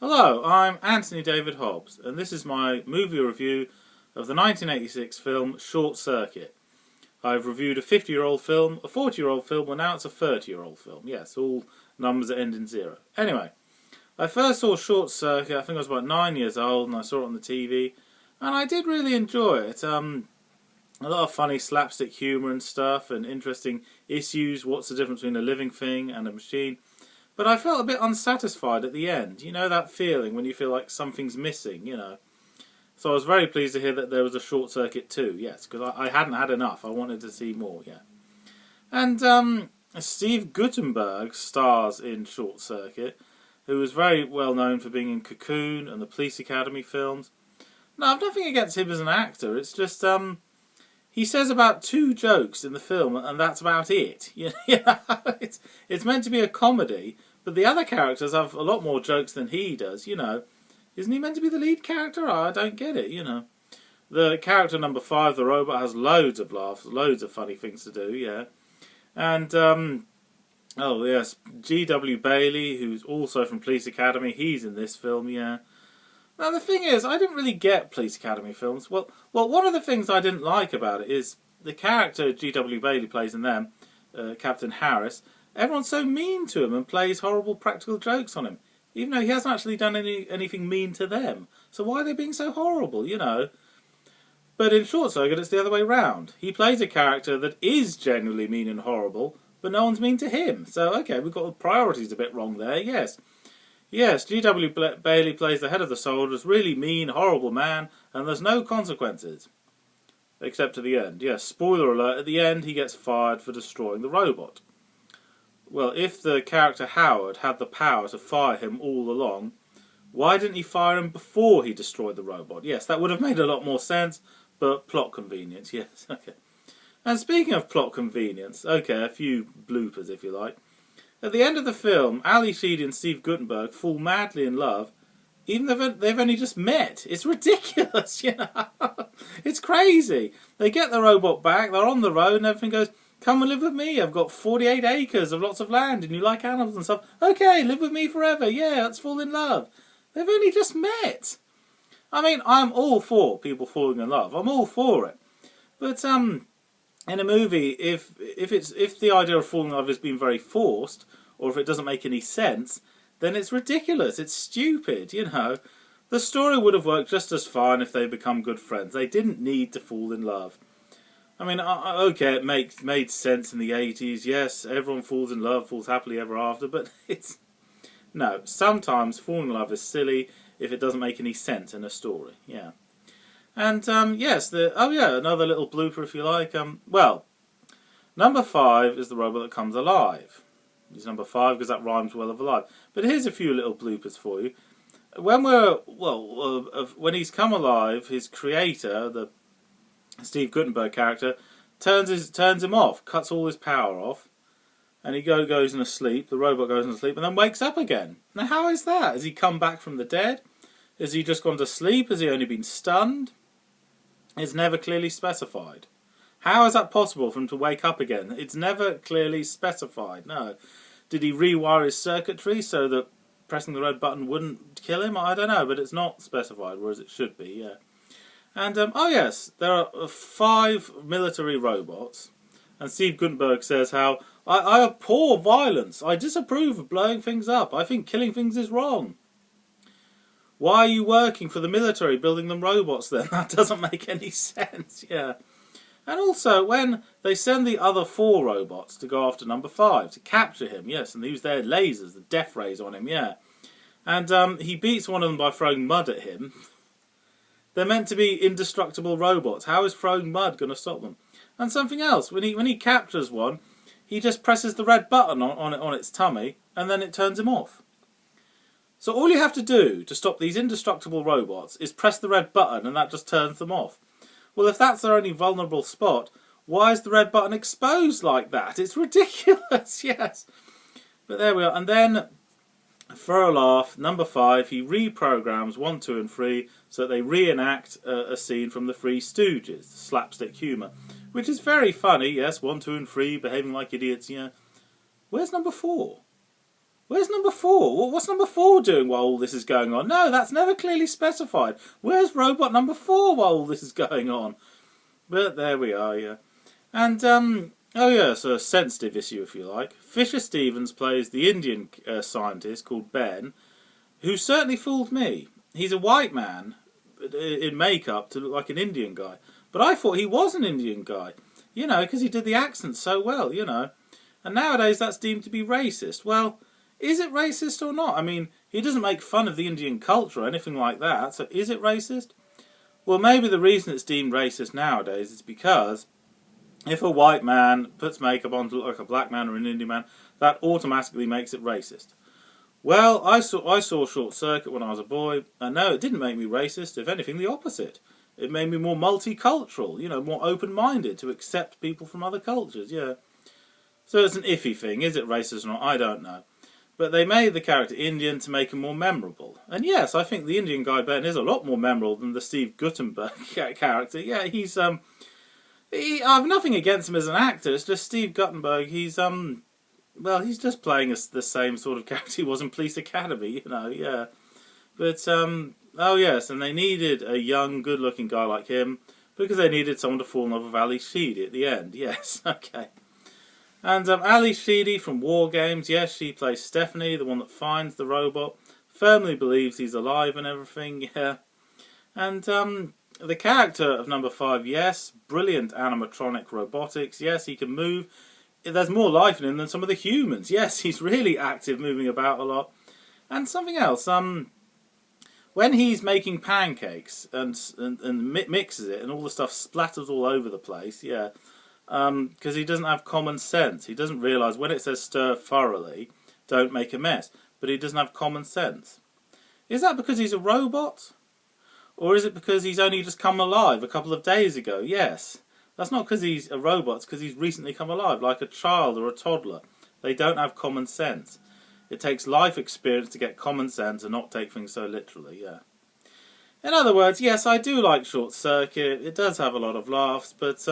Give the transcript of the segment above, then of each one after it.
Hello, I'm Anthony David Hobbs, and this is my movie review of the 1986 film Short Circuit. I've reviewed a 50-year-old film, a 40-year-old film, and now it's a 30-year-old film. Yes, all numbers that end in 0. Anyway, I first saw Short Circuit, I think I was about 9 years old, and I saw it on the TV, and I did really enjoy it. A lot of funny slapstick humour and stuff, and interesting issues. What's the difference between a living thing and a machine? But I felt a bit unsatisfied at the end. You know that feeling when you feel like something's missing, you know. So I was very pleased to hear that there was a Short Circuit 2, yes, because I hadn't had enough. I wanted to see more, yeah. And Steve Guttenberg stars in Short Circuit, who was very well known for being in Cocoon and the Police Academy films. No, I've nothing against him as an actor. It's just, he says about 2 jokes in the film, and that's about it. It's meant to be a comedy, but the other characters have a lot more jokes than he does, you know. Isn't he meant to be the lead character? I don't get it, you know. The character number 5, the robot, has loads of laughs, loads of funny things to do, yeah. And, oh yes, G.W. Bailey, who's also from Police Academy, he's in this film, yeah. Now the thing is, I didn't really get Police Academy films. Well, one of the things I didn't like about it is the character G.W. Bailey plays in them, Captain Harris. Everyone's so mean to him and plays horrible practical jokes on him, even though he hasn't actually done anything mean to them. So why are they being so horrible, you know? But in Short Circuit, it's the other way round. He plays a character that is genuinely mean and horrible, but no one's mean to him. So, okay, we've got the priorities a bit wrong there, yes. Yes, G.W. Bailey plays the head of the soldiers, really mean, horrible man, and there's no consequences. Except at the end. Yes, spoiler alert, at the end he gets fired for destroying the robot. Well, if the character Howard had the power to fire him all along, why didn't he fire him before he destroyed the robot? Yes, that would have made a lot more sense, but plot convenience, yes, okay. And speaking of plot convenience, okay, a few bloopers if you like. At the end of the film, Ali Sheedy and Steve Guttenberg fall madly in love, even though they've only just met. It's ridiculous, you know. It's crazy. They get the robot back, they're on the road, and everything goes, come and live with me. I've got 48 acres of lots of land, and you like animals and stuff. Okay, live with me forever. Yeah, let's fall in love. They've only just met. I mean, I'm all for people falling in love. I'm all for it. But in a movie, if the idea of falling in love has been very forced, or if it doesn't make any sense, then it's ridiculous. It's stupid, you know. The story would have worked just as fine if they become good friends. They didn't need to fall in love. I mean, okay, it made sense in the 80s. Yes, everyone falls in love, falls happily ever after, but it's... No, sometimes falling in love is silly if it doesn't make any sense in a story, yeah. And, yes, another little blooper if you like. Well, number 5 is the robot that comes alive. He's number 5 because that rhymes well with alive. But here's a few little bloopers for you. When he's come alive, his creator, the Steve Guttenberg character, turns him off, cuts all his power off, and he goes into sleep. The robot goes into sleep and then wakes up again. Now, how is that? Has he come back from the dead? Has he just gone to sleep? Has he only been stunned? It's never clearly specified. How is that possible for him to wake up again? It's never clearly specified, no. Did he rewire his circuitry so that pressing the red button wouldn't kill him? I don't know, but it's not specified, whereas it should be, yeah. And, oh yes, there are 5 military robots, and Steve Guttenberg says how, I abhor violence, I disapprove of blowing things up, I think killing things is wrong. Why are you working for the military, building them robots then? That doesn't make any sense, yeah. And also, when they send the other 4 robots to go after number 5, to capture him, yes, and they use their lasers, the death rays on him, yeah. And he beats one of them by throwing mud at him. They're meant to be indestructible robots. How is throwing mud going to stop them? And something else, when he captures one, he just presses the red button on its tummy, and then it turns him off. So all you have to do to stop these indestructible robots is press the red button, and that just turns them off. Well, if that's their only vulnerable spot, why is the red button exposed like that? It's ridiculous, yes. But there we are. And then, for a laugh, number 5, he reprograms 1, 2 and 3 so that they reenact a scene from the Three Stooges, slapstick humour, which is very funny, yes, 1, 2 and 3, behaving like idiots, yeah. Where's number 4? Where's number 4? What's number 4 doing while all this is going on? No, that's never clearly specified. Where's robot number 4 while all this is going on? But there we are, yeah. And, oh yeah, it's a sensitive issue, if you like. Fisher Stevens plays the Indian scientist called Ben, who certainly fooled me. He's a white man in makeup to look like an Indian guy. But I thought he was an Indian guy, you know, because he did the accent so well, you know. And nowadays that's deemed to be racist. Well, is it racist or not? I mean, he doesn't make fun of the Indian culture or anything like that, so is it racist? Well, maybe the reason it's deemed racist nowadays is because if a white man puts makeup on to look like a black man or an Indian man, that automatically makes it racist. Well, I saw Short Circuit when I was a boy, and no, it didn't make me racist. If anything, the opposite. It made me more multicultural, you know, more open-minded to accept people from other cultures, yeah. So it's an iffy thing. Is it racist or not? I don't know. But they made the character Indian to make him more memorable. And yes, I think the Indian guy Ben is a lot more memorable than the Steve Guttenberg character. Yeah, he's I have nothing against him as an actor. It's just Steve Guttenberg. He's well, he's just playing the same sort of character he was in Police Academy. You know, yeah. But oh yes, and they needed a young, good-looking guy like him because they needed someone to fall in love with Ali Sheedy at the end. Yes, okay. And Ali Sheedy from War Games, yes, she plays Stephanie, the one that finds the robot, firmly believes he's alive and everything, yeah. And the character of number 5, yes, brilliant animatronic robotics, yes, he can move. There's more life in him than some of the humans, yes, he's really active, moving about a lot. And something else, when he's making pancakes and mixes it and all the stuff splatters all over the place, yeah, because he doesn't have common sense. He doesn't realise when it says stir thoroughly, don't make a mess. But he doesn't have common sense. Is that because he's a robot? Or is it because he's only just come alive a couple of days ago? Yes. That's not because he's a robot, it's because he's recently come alive, like a child or a toddler. They don't have common sense. It takes life experience to get common sense and not take things so literally, yeah. In other words, yes, I do like Short Circuit. It does have a lot of laughs, but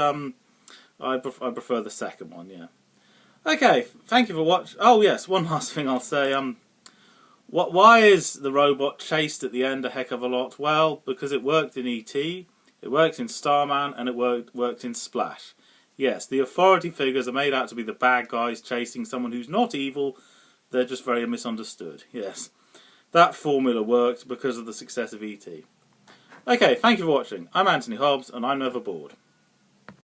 I prefer the second one, yeah. Okay, thank you for watching. Oh yes, one last thing I'll say. Why is the robot chased at the end a heck of a lot? Well, because it worked in E.T., it worked in Starman, and it worked in Splash. Yes, the authority figures are made out to be the bad guys chasing someone who's not evil. They're just very misunderstood. Yes, that formula worked because of the success of E.T. Okay, thank you for watching. I'm Anthony Hobbs, and I'm never bored.